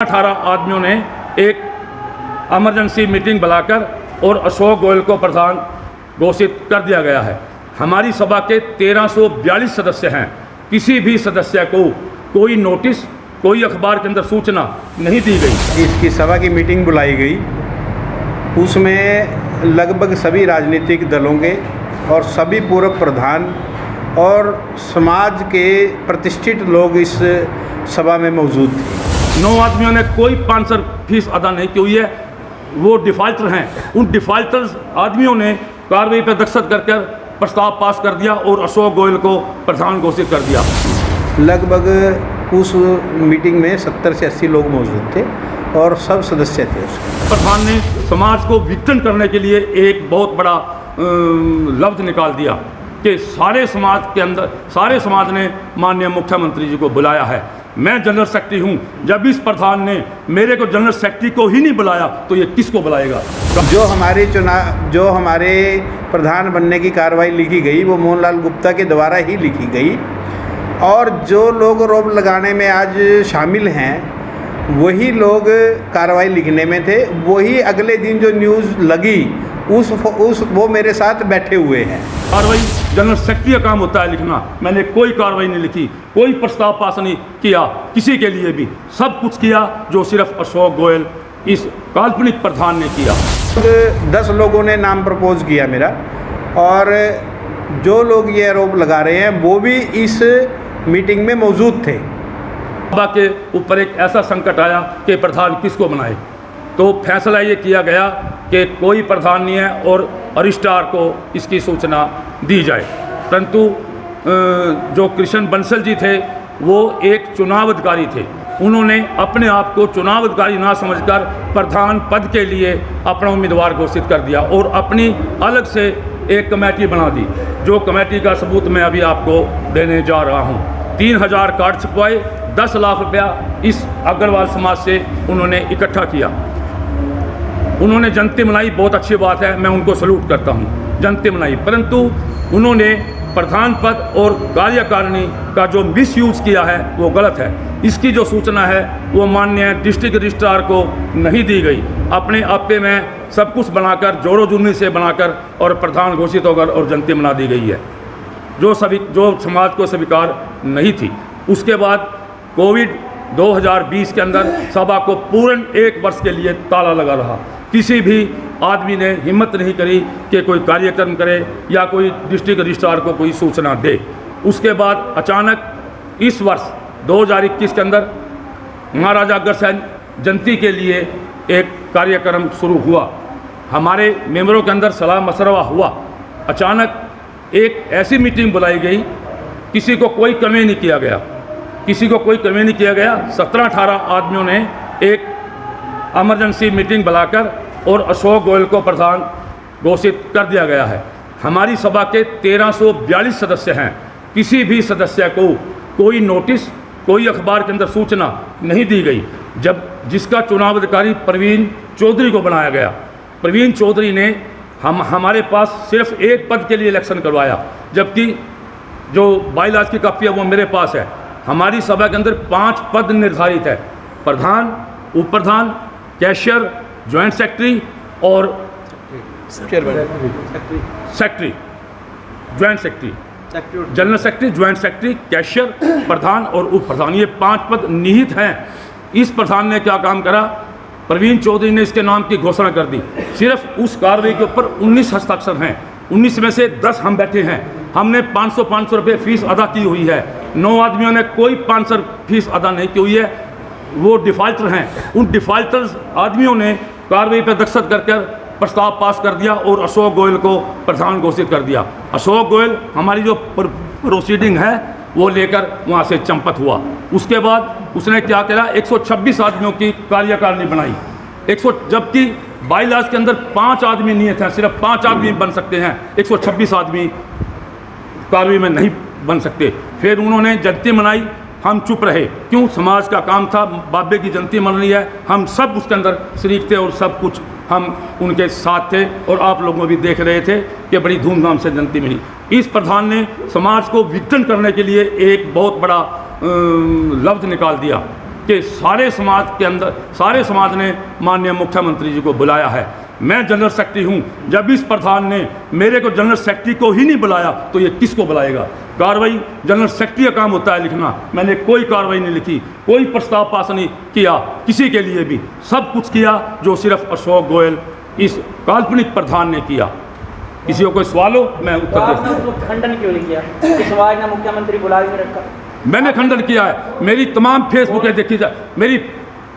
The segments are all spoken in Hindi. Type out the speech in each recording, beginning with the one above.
18 आदमियों ने एक इमरजेंसी मीटिंग बुलाकर और अशोक गोयल को प्रधान घोषित कर दिया गया है। हमारी सभा के 1342 सदस्य हैं। किसी भी सदस्य को कोई नोटिस, कोई अखबार के अंदर सूचना नहीं दी गई। इसकी सभा की मीटिंग बुलाई गई, उसमें लगभग सभी राजनीतिक दलों के और सभी पूर्व प्रधान और समाज के प्रतिष्ठित लोग इस सभा में मौजूद थे। 9 आदमियों ने कोई 500 फीस अदा नहीं की हुई है, वो डिफ़ाल्टर हैं। उन डिफ़ाल्टर्स आदमियों ने कार्रवाई पर दस्तखत कर प्रस्ताव पास कर दिया और अशोक गोयल को प्रधान घोषित कर दिया। लगभग उस मीटिंग में 70 से 80 लोग मौजूद थे और सब सदस्य थे उसके। प्रधान ने समाज को विघटन करने के लिए एक बहुत बड़ा लफ्ज़ निकाल दिया कि सारे समाज ने माननीय मुख्यमंत्री जी को बुलाया है। मैं जनरल सेक्रेटरी हूं। जब इस प्रधान ने मेरे को जनरल सेक्रेटरी को ही नहीं बुलाया तो ये किसको बुलाएगा? जो हमारे प्रधान बनने की कार्रवाई लिखी गई वो मोहनलाल गुप्ता के द्वारा ही लिखी गई और जो लोग आरोप लगाने में आज शामिल हैं वही लोग कार्रवाई लिखने में थे। वही अगले दिन जो न्यूज़ लगी वो मेरे साथ बैठे हुए हैं। कार्रवाई जनरल सेक्रेटरी का काम होता है लिखना। मैंने कोई कार्रवाई नहीं लिखी, कोई प्रस्ताव पास नहीं किया किसी के लिए भी। सब कुछ किया जो सिर्फ अशोक गोयल इस काल्पनिक प्रधान ने किया। 10 लोगों ने नाम प्रपोज किया मेरा, और जो लोग ये आरोप लगा रहे हैं वो भी इस मीटिंग में मौजूद थे। सभा के ऊपर एक ऐसा संकट आया कि प्रधान किसको बनाए, तो फैसला ये किया गया कि कोई प्रधान नहीं है और रजिस्ट्रार को इसकी सूचना दी जाए। परंतु जो कृष्ण बंसल जी थे वो एक चुनाव अधिकारी थे। उन्होंने अपने आप को चुनाव अधिकारी ना समझकर प्रधान पद के लिए अपना उम्मीदवार घोषित कर दिया और अपनी अलग से एक कमेटी बना दी। जो कमेटी का सबूत मैं अभी आपको देने जा रहा हूँ। 3000 कार्ड छपवाए, 10 लाख रुपया इस अग्रवाल समाज से उन्होंने इकट्ठा किया। उन्होंने जनती मनाई, बहुत अच्छी बात है, मैं उनको सल्यूट करता हूँ, जनती मनाई। परंतु उन्होंने प्रधान पद और कार्यकारिणी का जो मिसयूज़ किया है वो गलत है। इसकी जो सूचना है वो माननीय डिस्ट्रिक्ट रजिस्ट्रार को नहीं दी गई। अपने आपे में सब कुछ बनाकर, जोड़ो जुर्मी से बनाकर और प्रधान घोषित होकर और जनती मना दी गई है, जो समाज को स्वीकार नहीं थी। उसके बाद कोविड 2020 के अंदर सभा को पूर्ण 1 वर्ष के लिए ताला लगा रहा। किसी भी आदमी ने हिम्मत नहीं करी कि कोई कार्यक्रम करे या कोई डिस्ट्रिक्ट रजिस्ट्रार को कोई सूचना दे। उसके बाद अचानक इस वर्ष 2021 के अंदर महाराजा अग्रसेन जयंती के लिए एक कार्यक्रम शुरू हुआ। हमारे मेंबरों के अंदर सलाह मशवरा हुआ। अचानक एक ऐसी मीटिंग बुलाई गई, किसी को कोई कन्वे नहीं किया गया, 17-18 आदमियों ने एक इमरजेंसी मीटिंग बुलाकर और अशोक गोयल को प्रधान घोषित कर दिया गया है। हमारी सभा के 1342 सदस्य हैं। किसी भी सदस्य को कोई नोटिस, कोई अखबार के अंदर सूचना नहीं दी गई। जब जिसका चुनाव अधिकारी प्रवीण चौधरी को बनाया गया, प्रवीण चौधरी ने हमारे पास सिर्फ एक पद के लिए इलेक्शन करवाया, जबकि जो बाईलाज की कॉपी है वो मेरे पास है। हमारी सभा के अंदर 5 पद निर्धारित है: प्रधान, उप प्रधान, कैशियर, ज्वाइंट सेक्रेटरी और secretary, joint secretary, general secretary, joint secretary, cashier, प्रधान और उप प्रधान। ये 5 पद निहित हैं। इस प्रधान ने क्या काम करा? प्रवीण चौधरी ने इसके नाम की घोषणा कर दी। सिर्फ उस कार्रवाई के ऊपर 19 हस्ताक्षर हैं। 19 में से 10 हम बैठे हैं। हमने 500 रुपये फीस अदा की हुई है। 9 आदमियों ने कोई 500 फीस अदा नहीं की हुई है, वो डिफ़ाल्टर हैं। उन डिफ़ाल्टर्स आदमियों ने कार्रवाई पर दस्तखत कर प्रस्ताव पास कर दिया और अशोक गोयल को प्रधान घोषित कर दिया। अशोक गोयल हमारी जो प्रोसीडिंग है वो लेकर वहाँ से चंपत हुआ। उसके बाद उसने क्या किया? 126 आदमियों की कार्यकारिणी बनाई। 100, जबकि बाईलाज के अंदर 5 आदमी नियत हैं, सिर्फ 5 आदमी बन सकते हैं, 126 आदमी कार्रवाई में नहीं बन सकते। फिर उन्होंने जनती मनाई, हम चुप रहे। क्यों? समाज का काम था, बाबे की जनती मन रही है, हम सब उसके अंदर शरीक थे और सब कुछ हम उनके साथ थे और आप लोग भी देख रहे थे कि बड़ी धूमधाम से जनती मिली। इस प्रधान ने समाज को विघटन करने के लिए एक बहुत बड़ा लफ्ज़ निकाल दिया कि सारे समाज के अंदर सारे समाज ने माननीय मुख्यमंत्री जी को बुलाया है। मैं जनरल सेक्रेटरी हूँ, जब इस प्रधान ने मेरे को जनरल सेक्रेटरी को ही नहीं बुलाया तो ये किसको बुलाएगा। कार्रवाई जनरल सेक्रेटरी का काम होता है लिखना, मैंने कोई कार्रवाई नहीं लिखी, कोई प्रस्ताव पास नहीं किया किसी के लिए भी, सब कुछ किया जो सिर्फ अशोक गोयल इस काल्पनिक प्रधान ने किया। किसी को कोई सवाल हो मैं उत्तर दे सकता हूं। खंडन क्यों नहीं किया कि समाज ने मुख्यमंत्री बुला ही नहीं रखा? मैंने खंडन किया है, मेरी तमाम फेसबुकें देखी जाए, मेरी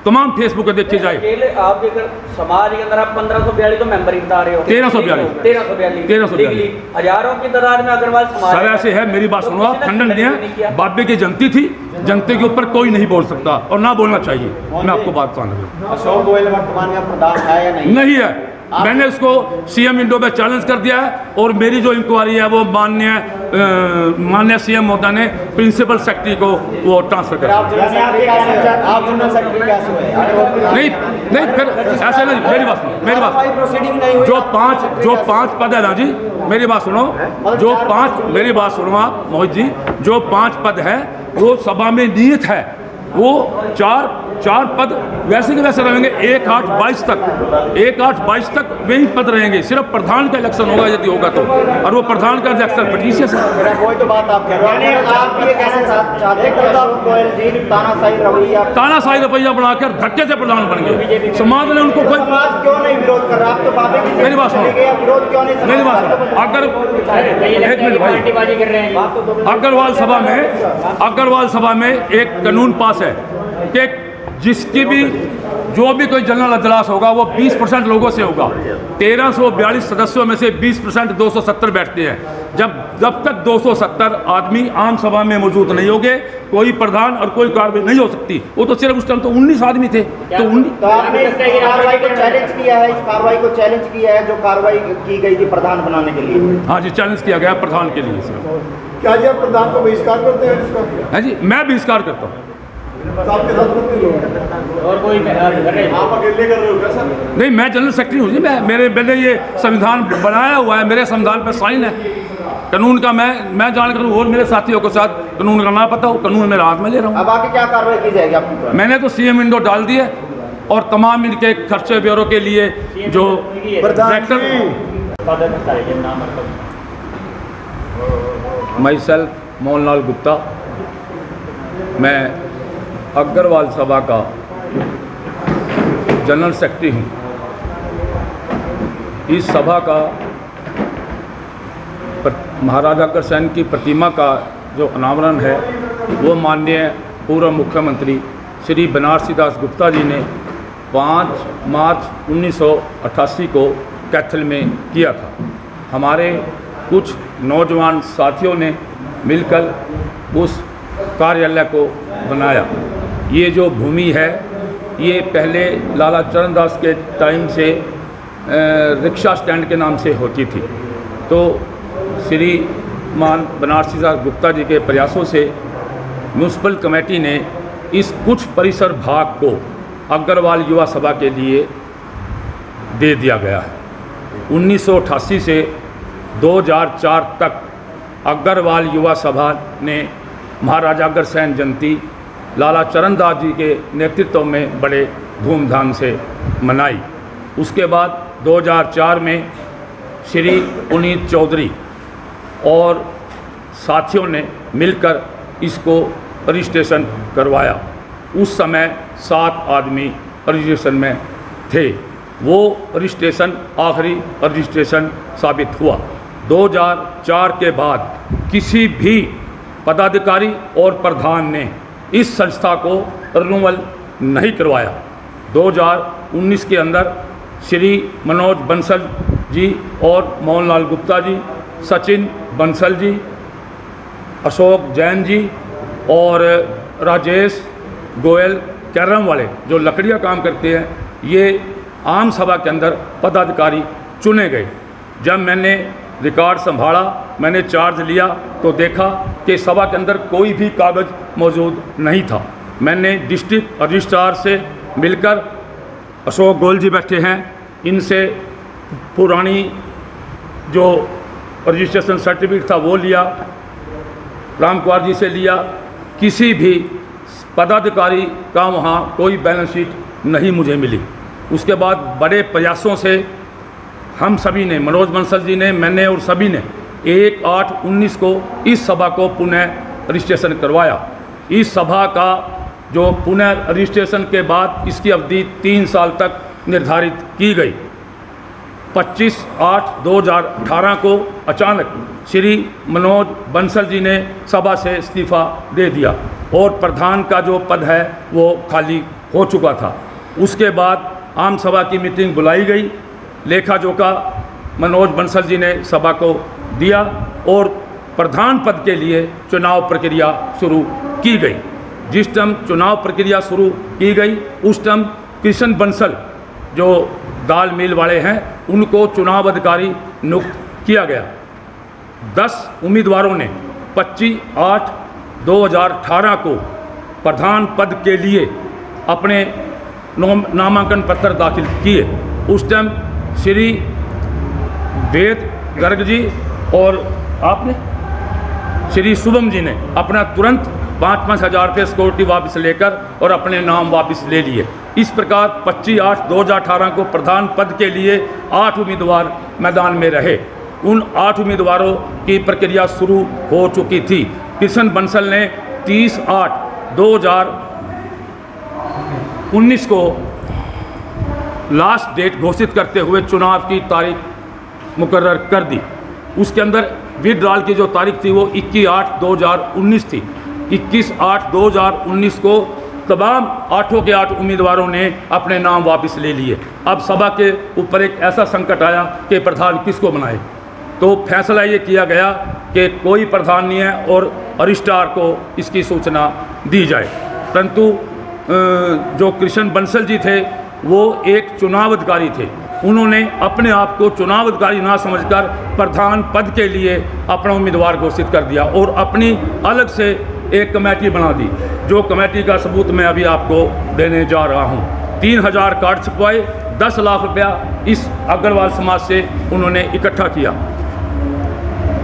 तमाम फेसबुकें देखी जाए। अकेले आप अगर समाज के अंदर आप 1542 तो मेंबर ही बता रहे हो, 1342 हजारों की तादाद में अग्रवाल समाज सर ऐसे है। मेरी बात सुनो आप, खंडन नहीं है, बाबे की जनती थी, जनते के ऊपर कोई नहीं बोल सकता और ना बोलना चाहिए। मैं आपको बात समझ रहा हूँ। अशोक गोयल वर्तमान में प्रधान है या नहीं? नहीं है, मैंने उसको सीएम विंडो में चैलेंज कर दिया है और मेरी जो इंक्वायरी है वो माननीय सीएम महोदय ने प्रिंसिपल सेक्रेटरी को वो ट्रांसफर कर आप जनरल सेक्रेटरी कैसे हुए? नहीं फिर ऐसे नहीं। मेरी बात प्रोसीडिंग नहीं हुई। जो पांच पद है ना जी, मेरी बात सुनो, मेरी बात सुनो आप मोहित जी, जो 5 पद है वो सभा में नियत है, वो चार पद वैसे के वैसे रहेंगे 1-8-22 तक वही पद रहेंगे। सिर्फ प्रधान का इलेक्शन होगा यदि होगा तो, और वो प्रधान का इलेक्शन पटिशियस है। वही तो बात आप कह रहे हैं। आप ये कैसे चाहते हैं कि अशोक गोयल जी तानाशाही रवैया बनाकर धक्के से प्रधान बन गए। समाज ने उनको कोई समाज क्यों नहीं विरोध कर रहा? आप तो बाबे की मेरी बात सुनो, विरोध क्यों नहीं? मेरी बात सुनो, अगर एक मिनट भाई, अग्रवाल सभा में एक कानून पास है कि जिसकी भी जो भी कोई जनरल अजलास होगा वो 20% लोगों से होगा। 1342 सदस्यों में से 20% 270 बैठते हैं। जब तक 270 आदमी आम सभा में मौजूद नहीं होंगे कोई प्रधान और कोई कार्रवाई नहीं हो सकती। वो तो सिर्फ उस टाइम तो 19 आदमी थे। तो आपने इस कार्रवाई को चैलेंज किया है, इस कार्रवाई को चैलेंज किया है जो कार्रवाई की गई थी प्रधान बनाने के लिए? हाँ जी, चैलेंज किया गया प्रधान के लिए सर। क्या जी आप प्रधान को बहिष्कार करते हैं इसका? है जी, मैं बहिष्कार करता हूँ। आपके साथ कितने लोग हैं? और कोई आप अकेले कर रहे हो क्या सर? नहीं, मैं जनरल सेक्रेटरी हूँ जी। मैंने ये संविधान बनाया हुआ है, मेरे संविधान पर साइन है कानून का। मैं जान कर और मेरे साथियों के साथ कानून का ना पता हो, कानून मेरे हाथ में ले रहा हूँ। अब आगे क्या कार्रवाई की जाएगी आपकी? मैंने तो सीएम विंडो डाल दी है और तमाम इनके खर्चे ब्यूरो के लिए जो माई सेल्फ मोहनलाल गुप्ता, मैं अग्रवाल सभा का जनरल सेक्रेटरी हूँ। इस सभा का महाराजा अग्रसेन की प्रतिमा का जो अनावरण है वो माननीय पूर्व मुख्यमंत्री श्री बनारसी दास गुप्ता जी ने 5 मार्च 1988 को कैथल में किया था। हमारे कुछ नौजवान साथियों ने मिलकर उस कार्यालय को बनाया। ये जो भूमि है ये पहले लाला चरणदास के टाइम से रिक्शा स्टैंड के नाम से होती थी। तो श्रीमान बनारसी दास गुप्ता जी के प्रयासों से म्यूनसिपल कमेटी ने इस कुछ परिसर भाग को अग्रवाल युवा सभा के लिए दे दिया गया है। 1988 से 2004 तक अग्रवाल युवा सभा ने महाराजा अग्रसेन जयंती लाला चरणदास जी के नेतृत्व में बड़े धूमधाम से मनाई। उसके बाद 2004 में श्री पुनीत चौधरी और साथियों ने मिलकर इसको रजिस्ट्रेशन करवाया। उस समय 7 आदमी रजिस्ट्रेशन में थे। वो रजिस्ट्रेशन आखिरी रजिस्ट्रेशन साबित हुआ। 2004 के बाद किसी भी पदाधिकारी और प्रधान ने इस संस्था को रिन्यूअल नहीं करवाया। 2019 के अंदर श्री मनोज बंसल जी और मोहनलाल गुप्ता जी, सचिन बंसल जी, अशोक जैन जी और राजेश गोयल कैरम वाले जो लकड़ियाँ काम करते हैं, ये आम सभा के अंदर पदाधिकारी चुने गए। जब मैंने रिकॉर्ड संभाला, मैंने चार्ज लिया तो देखा कि सभा के अंदर कोई भी कागज़ मौजूद नहीं था। मैंने डिस्ट्रिक्ट रजिस्ट्रार से मिलकर, अशोक गोयल जी बैठे हैं, इनसे पुरानी जो रजिस्ट्रेशन सर्टिफिकेट था वो लिया, राम कुमार जी से लिया। किसी भी पदाधिकारी का वहाँ कोई बैलेंस शीट नहीं मुझे मिली। उसके बाद बड़े प्रयासों से हम सभी ने, मनोज बंसल जी ने, मैंने और सभी ने 1/8/19 को इस सभा को पुनः रजिस्ट्रेशन करवाया। इस सभा का जो पुनः रजिस्ट्रेशन के बाद इसकी अवधि 3 साल तक निर्धारित की गई। 25/8/2018 को अचानक श्री मनोज बंसल जी ने सभा से इस्तीफा दे दिया और प्रधान का जो पद है वो खाली हो चुका था। उसके बाद आम सभा की मीटिंग बुलाई गई, लेखा जोखा मनोज बंसल जी ने सभा को दिया और प्रधान पद के लिए चुनाव प्रक्रिया शुरू की गई। जिस टाइम चुनाव प्रक्रिया शुरू की गई उस टाइम कृष्ण बंसल जो दाल मिल वाले हैं उनको चुनाव अधिकारी नियुक्त किया गया। 10 उम्मीदवारों ने 25/8/2018 को प्रधान पद के लिए अपने नामांकन पत्र दाखिल किए। उस टाइम श्री वेद गर्ग जी और आपने श्री शुभम जी ने अपना तुरंत 5-5 हज़ार रुपये सिक्योरिटी वापस लेकर और अपने नाम वापस ले लिए। इस प्रकार 25/8/2018 को प्रधान पद के लिए 8 उम्मीदवार मैदान में रहे। उन 8 उम्मीदवारों की प्रक्रिया शुरू हो चुकी थी। कृष्ण बंसल ने 30/8/2019 को लास्ट डेट घोषित करते हुए चुनाव की तारीख मुकर्रर कर दी। उसके अंदर विड्रॉल की जो तारीख थी वो 21/8/2019 थी। 21/8/2019 को तमाम 8 के 8 उम्मीदवारों ने अपने नाम वापस ले लिए। अब सभा के ऊपर एक ऐसा संकट आया कि प्रधान किसको बनाए, तो फैसला ये किया गया कि कोई प्रधान नहीं है और रजिस्ट्रार को इसकी सूचना दी जाए। परंतु जो कृष्ण बंसल जी थे वो एक चुनाव अधिकारी थे। उन्होंने अपने आप को चुनाव अधिकारी ना समझकर प्रधान पद के लिए अपना उम्मीदवार घोषित कर दिया और अपनी अलग से एक कमेटी बना दी। जो कमेटी का सबूत मैं अभी आपको देने जा रहा हूँ। 3000 कार्ड छपवाए, 10 लाख रुपया इस अग्रवाल समाज से उन्होंने इकट्ठा किया।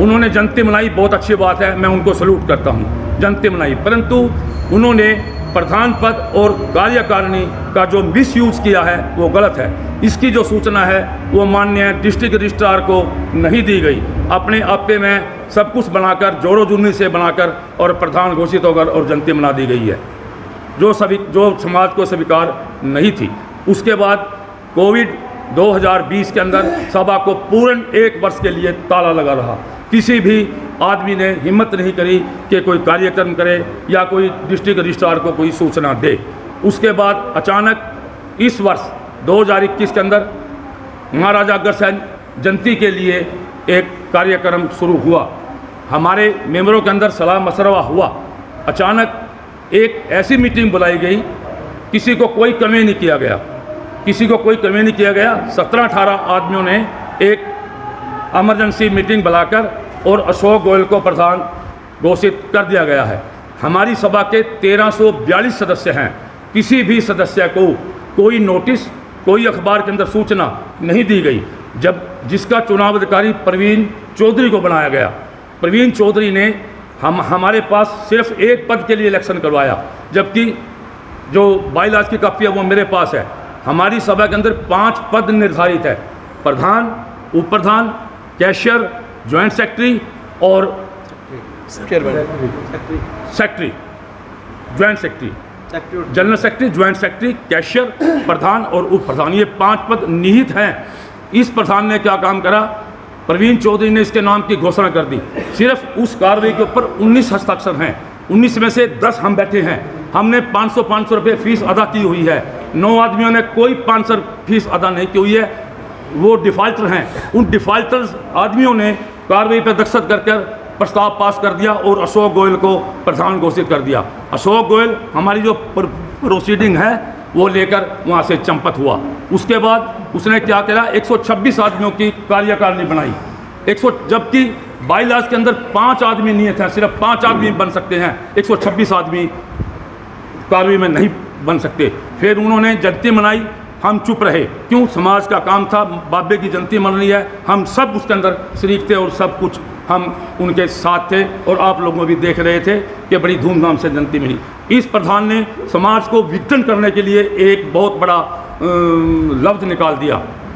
उन्होंने जनती मनाई, बहुत अच्छी बात है, मैं उनको सल्यूट करता हूँ, जनती मनाई। परंतु उन्होंने प्रधान पद और कार्यकारिणी का जो मिसयूज़ किया है वो गलत है। इसकी जो सूचना है वो माननीय डिस्ट्रिक्ट रजिस्ट्रार को नहीं दी गई। अपने आपे में सब कुछ बनाकर, जोड़ो जुर्नी से बनाकर और प्रधान घोषित होकर और जनती मना दी गई है, जो समाज को स्वीकार नहीं थी। उसके बाद कोविड 2020 के अंदर सभा को पूर्ण 1 वर्ष के लिए ताला लगा रहा। किसी भी आदमी ने हिम्मत नहीं करी कि कोई कार्यक्रम करे या कोई डिस्ट्रिक्ट रजिस्ट्रार को कोई सूचना दे। उसके बाद अचानक इस वर्ष 2021 के अंदर महाराजा अग्रसेन जयंती के लिए एक कार्यक्रम शुरू हुआ। हमारे मेंबरों के अंदर सलाह मशवरा हुआ। अचानक एक ऐसी मीटिंग बुलाई गई, किसी को कोई कन्वे नहीं किया गया, 17-18 आदमियों ने एक इमरजेंसी मीटिंग बुलाकर और अशोक गोयल को प्रधान घोषित कर दिया गया है। हमारी सभा के 1342 सदस्य हैं। किसी भी सदस्य को कोई नोटिस, कोई अखबार के अंदर सूचना नहीं दी गई। जब जिसका चुनाव अधिकारी प्रवीण चौधरी को बनाया गया, प्रवीण चौधरी ने हमारे पास सिर्फ एक पद के लिए इलेक्शन करवाया, जबकि जो बाईलाज की कॉपी है वो मेरे पास है। हमारी सभा के अंदर 5 पद निर्धारित है, प्रधान, उप प्रधान, कैशियर, ज्वाइंट सेक्रेटरी और secretary, joint secretary, general secretary, joint secretary, cashier, प्रधान और उप प्रधान, ये 5 पद निहित हैं। इस प्रधान ने क्या काम करा, प्रवीण चौधरी ने इसके नाम की घोषणा कर दी। सिर्फ उस कार्रवाई के ऊपर 19 हस्ताक्षर हैं, 19 में से 10 हम बैठे हैं। हमने 500 रुपये फीस अदा की हुई है। 9 आदमियों ने कोई 500 फीस अदा नहीं की हुई है, वो डिफ़ाल्टर हैं। उन डिफ़ाल्टर्स आदमियों ने कार्रवाई पर दस्तखत कर प्रस्ताव पास कर दिया और अशोक गोयल को प्रधान घोषित कर दिया। अशोक गोयल हमारी जो प्रोसीडिंग है वो लेकर वहाँ से चंपत हुआ। उसके बाद उसने क्या किया, 126 आदमियों की कार्यकारिणी बनाई। 100 जबकि बाईलाज के अंदर 5 आदमी नियत हैं, सिर्फ 5 आदमी बन सकते हैं, 126 आदमी कार्रवाई में नहीं बन सकते। फिर उन्होंने जनती मनाई, हम चुप रहे। क्यों, समाज का काम था, बाबे की जनती मन रही है, हम सब उसके अंदर शरीक थे और सब कुछ हम उनके साथ थे और आप लोगों भी देख रहे थे कि बड़ी धूमधाम से जनती मिली। इस प्रधान ने समाज को विघटन करने के लिए एक बहुत बड़ा लफ्ज़ निकाल दिया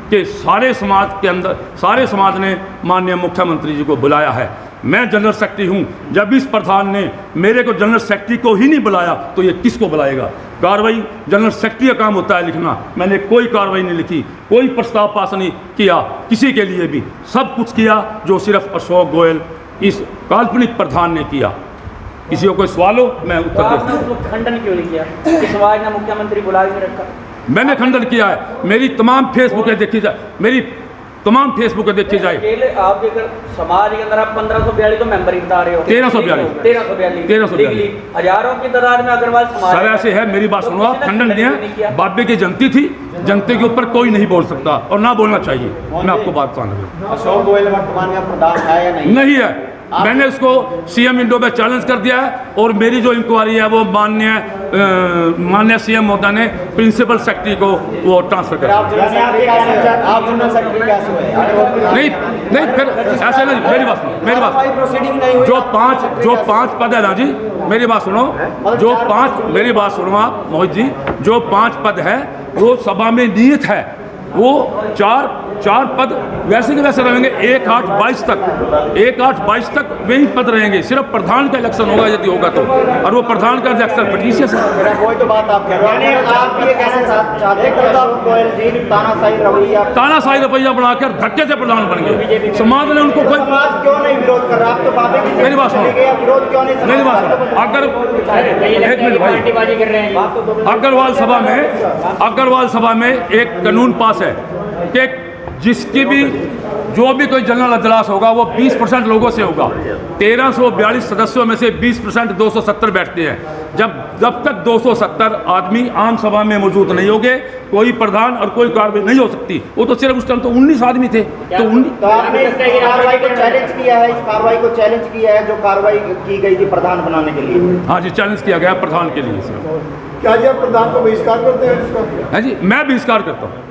कि सारे समाज के अंदर, सारे समाज ने माननीय मुख्यमंत्री जी को बुलाया है। मैं जनरल सेक्रेटरी हूँ, जब इस प्रधान ने मेरे को जनरल सेक्रेटरी को ही नहीं बुलाया तो ये किसको बुलाएगा। कार्रवाई जनरल सेक्रेटरी का काम होता है लिखना, मैंने कोई कार्रवाई नहीं लिखी, कोई प्रस्ताव पास नहीं किया किसी के लिए भी, सब कुछ किया जो सिर्फ अशोक गोयल इस काल्पनिक प्रधान ने किया। किसी को कोई सवाल हो मैं तो उत्तर आपने दे। उसको खंडन क्यों नहीं किया कि समाज ने मुख्यमंत्री बुला के नहीं रखा? मैंने खंडन किया है, मेरी तमाम फेसबुकें देखी जाए, मेरी तमाम फेसबुकें देखी जाए। अकेले आपके अगर समाज के अंदर आप 1542 तो मेंबर ही बता रहे हो, 1342 लीगली हजारों की तादाद में अग्रवाल समाज सर ऐसे है, मेरी बात तो सुनो आप, किसी ने खंडन नहीं नहीं किया। है, बाबे की जनती थी, जनते के ऊपर कोई नहीं बोल सकता और ना बोलना चाहिए। मैं आपको बात बता रहा अशोक गोयल वर्तमान में प्रधान है या हूँ, नहीं है। मैंने उसको सीएम विंडो में चैलेंज कर दिया है और मेरी जो इंक्वायरी है वो माननीय सीएम महोदय ने प्रिंसिपल सेक्रेटरी को वो ट्रांसफर कर दिया। आप जनरल सेक्रेटरी कैसे हुए? नहीं फिर ऐसे नहीं, मेरी बात सुनो, प्रोसीडिंग नहीं हुई। जो पांच पद है ना जी, मेरी बात सुनो, मेरी बात सुनो आप मोहित जी, जो 5 पद है वो सभा में नियत है, वो चार पद वैसे के वैसे रहेंगे 1-8-22 तक वही पद रहेंगे। सिर्फ प्रधान का इलेक्शन होगा यदि होगा तो, और वो प्रधान का इलेक्शन पटिशियस है। वही तो बात आप कह रहे हैं। आप ये कैसे चाहते हैं कि अशोक गोयल जी तानाशाही रवैया बनाकर धक्के से प्रधान बन गए। समाज ने उनको कोई, समाज क्यों नहीं विरोध कर रहा? आप तो बाबे की मेरी बात सुनो, विरोध क्यों नहीं? मेरी बात सुनो, अगर एक मिनट भाई, अग्रवाल सभा में एक कानून पास है कि जिसकी भी जो भी कोई जनरल अजलास होगा वो 20% लोगों से होगा। 1342 सदस्यों में से 20% 270 बैठते हैं। जब तक 270 आदमी आम सभा में मौजूद नहीं होंगे कोई प्रधान और कोई कार्रवाई नहीं हो सकती। वो तो सिर्फ उस टाइम तो 19 आदमी थे, तो 19। तो आपने इस कार्रवाई को चैलेंज किया है, इस कार्रवाई को चैलेंज किया है जो कार्रवाई की गई थी प्रधान बनाने के लिए? हाँ जी, चैलेंज किया गया प्रधान के लिए सर। क्या जी आप प्रधान को बहिष्कार करते हैं इसका? है जी, मैं बहिष्कार करता हूँ।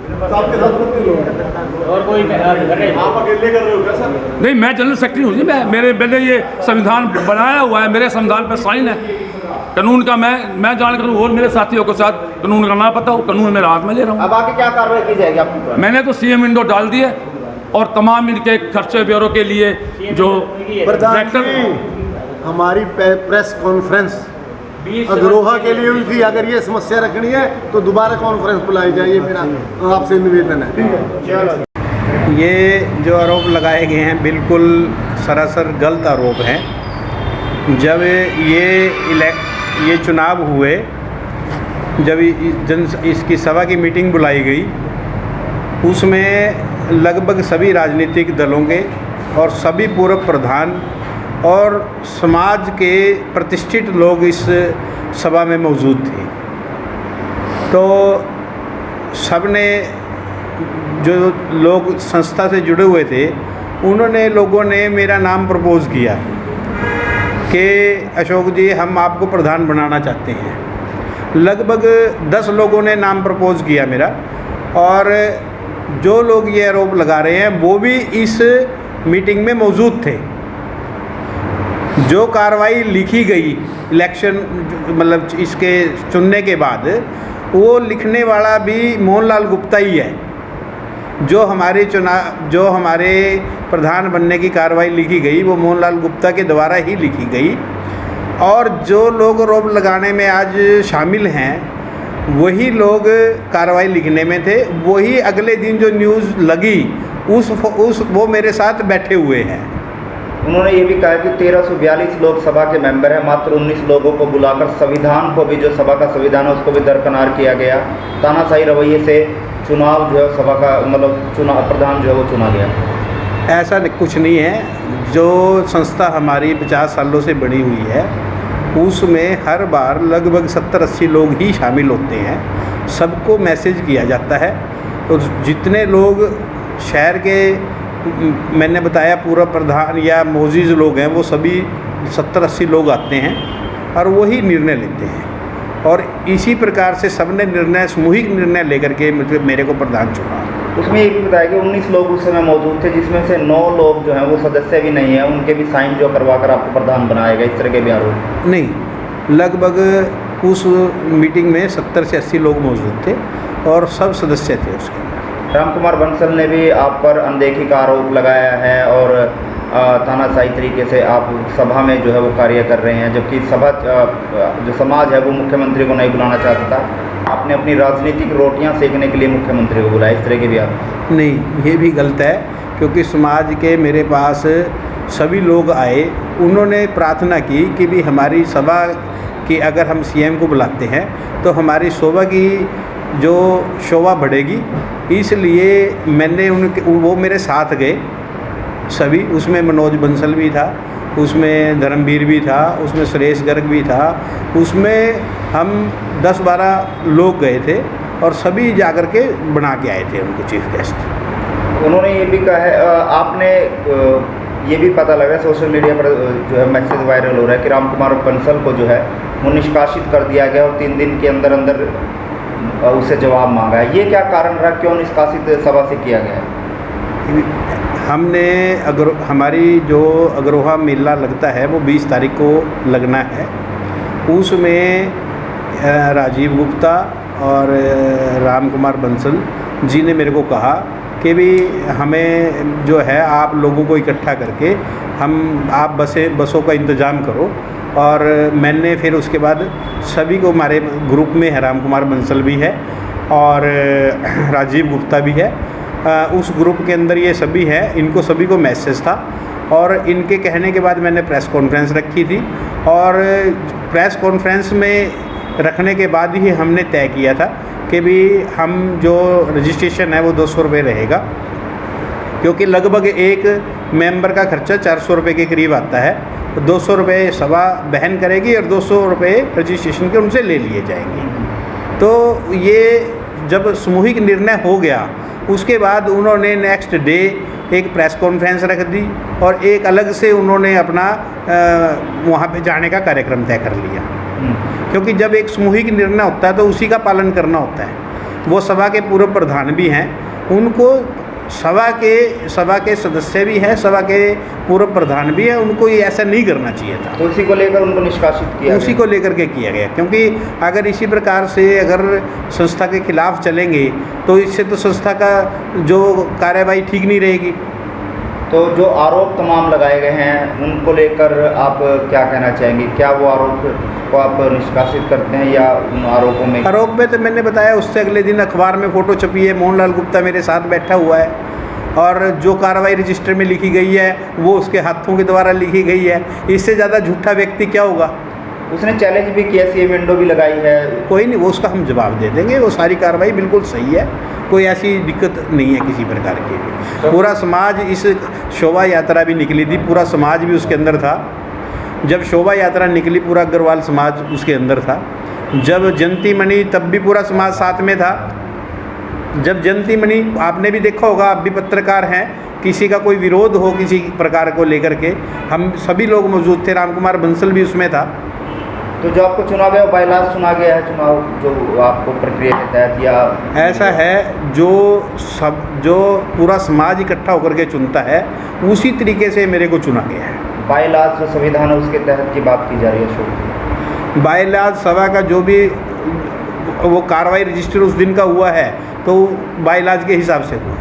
तो आपके साथ कितने लोग हैं? और कोई आप अकेले कर रहे हो क्या सर? नहीं, मैं जनरल सेक्रेटरी हूँ जी, मैंने ये संविधान बनाया हुआ है, मेरे संविधान पर साइन है कानून का। मैं जान कर और मेरे साथियों के साथ कानून का ना पता हो, कानून मेरे हाथ में ले रहा हूँ। अब आगे क्या कार्रवाई की जाएगी आपकी? मैंने तो सीएम विंडो डाल दी है और तमाम इनके खर्चे ब्यूरो के लिए जो प्रधान हमारी प्रेस कॉन्फ्रेंस अग्रोहा के लिए हुई थी। अगर ये समस्या रखनी है तो दोबारा कॉन्फ्रेंस बुलाई जाए, ये मेरा आपसे निवेदन है। ये जो आरोप लगाए गए हैं बिल्कुल सरासर गलत आरोप हैं। जब ये चुनाव हुए, जब इसकी सभा की मीटिंग बुलाई गई, उसमें लगभग सभी राजनीतिक दलों के और सभी पूर्व प्रधान और समाज के प्रतिष्ठित लोग इस सभा में मौजूद थे। तो सबने, जो लोग संस्था से जुड़े हुए थे, उन्होंने लोगों ने मेरा नाम प्रपोज़ किया कि अशोक जी हम आपको प्रधान बनाना चाहते हैं। लगभग 10 लोगों ने नाम प्रपोज़ किया मेरा, और जो लोग ये आरोप लगा रहे हैं वो भी इस मीटिंग में मौजूद थे। जो कार्रवाई लिखी गई इलेक्शन मतलब इसके चुनने के बाद, वो लिखने वाला भी मोहनलाल गुप्ता ही है। जो हमारे प्रधान बनने की कार्रवाई लिखी गई वो मोहनलाल गुप्ता के द्वारा ही लिखी गई, और जो लोग आरोप लगाने में आज शामिल हैं वही लोग कार्रवाई लिखने में थे। वही अगले दिन जो न्यूज़ लगी वो मेरे साथ बैठे हुए हैं। उन्होंने ये भी कहा कि 1342 लोकसभा के मेंबर हैं, मात्र 19 लोगों को बुलाकर संविधान को भी, जो सभा का संविधान है उसको भी दरकिनार किया गया। तानाशाही रवैये से चुनाव जो है सभा का मतलब प्रधान जो है वो चुना गया। ऐसा कुछ नहीं है। जो संस्था हमारी 50 सालों से बनी हुई है उसमें हर बार लगभग 70-80 लोग ही शामिल होते हैं। सबको मैसेज किया जाता है, तो जितने लोग शहर के मैंने बताया पूर्व प्रधान या मौजूद लोग हैं वो सभी 70-80 लोग आते हैं और वही निर्णय लेते हैं। और इसी प्रकार से सबने सामूहिक निर्णय लेकर के मेरे को प्रधान चुना। उसमें ये भी बताया कि 19 लोग उस समय मौजूद थे, जिसमें से 9 लोग जो हैं वो सदस्य भी नहीं हैं, उनके भी साइन जो करवा कर आपको प्रधान बनाया गया, इस तरह के भी आरोप? नहीं, लगभग उस मीटिंग में 70 से 80 लोग मौजूद थे और सब सदस्य थे उसके अंदर। रामकुमार बंसल ने भी आप पर अनदेखी का आरोप लगाया है और तानाशाही तरीके से आप सभा में जो है वो कार्य कर रहे हैं, जबकि सभा जो समाज है वो मुख्यमंत्री को नहीं बुलाना चाहता था। आपने अपनी राजनीतिक रोटियां सेकने के लिए मुख्यमंत्री को बुलाया, इस तरह के भी आप नहीं, ये भी गलत है, क्योंकि समाज के मेरे पास सभी लोग आए, उन्होंने प्रार्थना की कि भी हमारी सभा की अगर हम सीएम को बुलाते हैं तो हमारी शोभा की जो शोभा बढ़ेगी, इसलिए मैंने वो मेरे साथ गए सभी। उसमें मनोज बंसल भी था, उसमें धर्मवीर भी था, उसमें सुरेश गर्ग भी था, उसमें हम 10-12 लोग गए थे और सभी जाकर के बना के आए थे उनको चीफ गेस्ट। उन्होंने ये भी कहा है, आपने ये भी पता लगा सोशल मीडिया पर जो है मैसेज वायरल हो रहा है कि रामकुमार बंसल को जो है वो निष्कासित कर दिया गया और 3 दिन के अंदर अंदर उससे जवाब मांगा है। ये क्या कारण रहा, क्यों निष्कासित सभा से किया गया है? हमने हमारी जो अग्रोहा मेला लगता है वो 20 तारीख को लगना है, उसमें राजीव गुप्ता और रामकुमार बंसल जी ने मेरे को कहा कि भी हमें जो है आप लोगों को इकट्ठा करके आप बसों का इंतज़ाम करो। और मैंने फिर उसके बाद सभी को, हमारे ग्रुप में है रामकुमार बंसल भी है और राजीव गुप्ता भी है, उस ग्रुप के अंदर ये सभी है, इनको सभी को मैसेज था और इनके कहने के बाद मैंने प्रेस कॉन्फ्रेंस रखी थी और प्रेस कॉन्फ्रेंस में रखने के बाद ही हमने तय किया था कि भी हम जो रजिस्ट्रेशन है वो 200 रुपये रहेगा, क्योंकि लगभग एक मेंबर का खर्चा 400 रुपये के करीब आता है। 200 रुपये सभा बहन करेगी और 200 रुपये रजिस्ट्रेशन के उनसे ले लिए जाएंगे। तो ये जब सामूहिक निर्णय हो गया, उसके बाद उन्होंने नेक्स्ट डे एक प्रेस कॉन्फ्रेंस रख दी और एक अलग से उन्होंने अपना वहाँ पे जाने का कार्यक्रम तय कर लिया, क्योंकि जब एक सामूहिक निर्णय होता है तो उसी का पालन करना होता है। वो सभा के पूर्व प्रधान भी हैं, उनको सभा के सदस्य भी हैं, सभा के पूर्व प्रधान भी हैं, उनको ये ऐसा नहीं करना चाहिए था। तो उसी को लेकर उनको निष्कासित किया, उसी को लेकर के किया गया, क्योंकि अगर इसी प्रकार से अगर संस्था के खिलाफ चलेंगे तो इससे तो संस्था का जो कार्यवाही ठीक नहीं रहेगी। तो जो आरोप तमाम लगाए गए हैं उनको लेकर आप क्या कहना चाहेंगे? क्या वो आरोप को आप निष्कासित करते हैं या उन आरोपों में? आरोप में तो मैंने बताया, उससे अगले दिन अखबार में फ़ोटो छपी है, मोहनलाल गुप्ता मेरे साथ बैठा हुआ है और जो कार्रवाई रजिस्टर में लिखी गई है वो उसके हाथों के द्वारा लिखी गई है। इससे ज़्यादा झूठा व्यक्ति क्या होगा? उसने चैलेंज भी किया, सी विंडो भी लगाई है। कोई नहीं, वो उसका हम जवाब दे देंगे, वो सारी कार्रवाई बिल्कुल सही है, कोई ऐसी दिक्कत नहीं है किसी प्रकार की भी। पूरा समाज, इस शोभा यात्रा भी निकली थी, पूरा समाज भी उसके अंदर था। जब शोभा यात्रा निकली पूरा अग्रवाल समाज उसके अंदर था। जब जयंती मणि तब भी पूरा समाज साथ में था। जब जयंती मणि, आपने भी देखा होगा, आप भी पत्रकार हैं, किसी का कोई विरोध हो किसी प्रकार को लेकर के, हम सभी लोग मौजूद थे, रामकुमार बंसल भी उसमें था। तो जो आपको चुना गया बायलाज सुना गया है, चुनाव जो आपको प्रक्रिया के तहत, या ऐसा है जो पूरा समाज इकट्ठा होकर के चुनता है उसी तरीके से मेरे को चुना गया है। बायलाज जो संविधान है उसके तहत की बात की जा रही है शो? बायलाज सभा का जो भी वो कार्रवाई रजिस्टर उस दिन का हुआ है तो बायलाज के हिसाब से हुआ।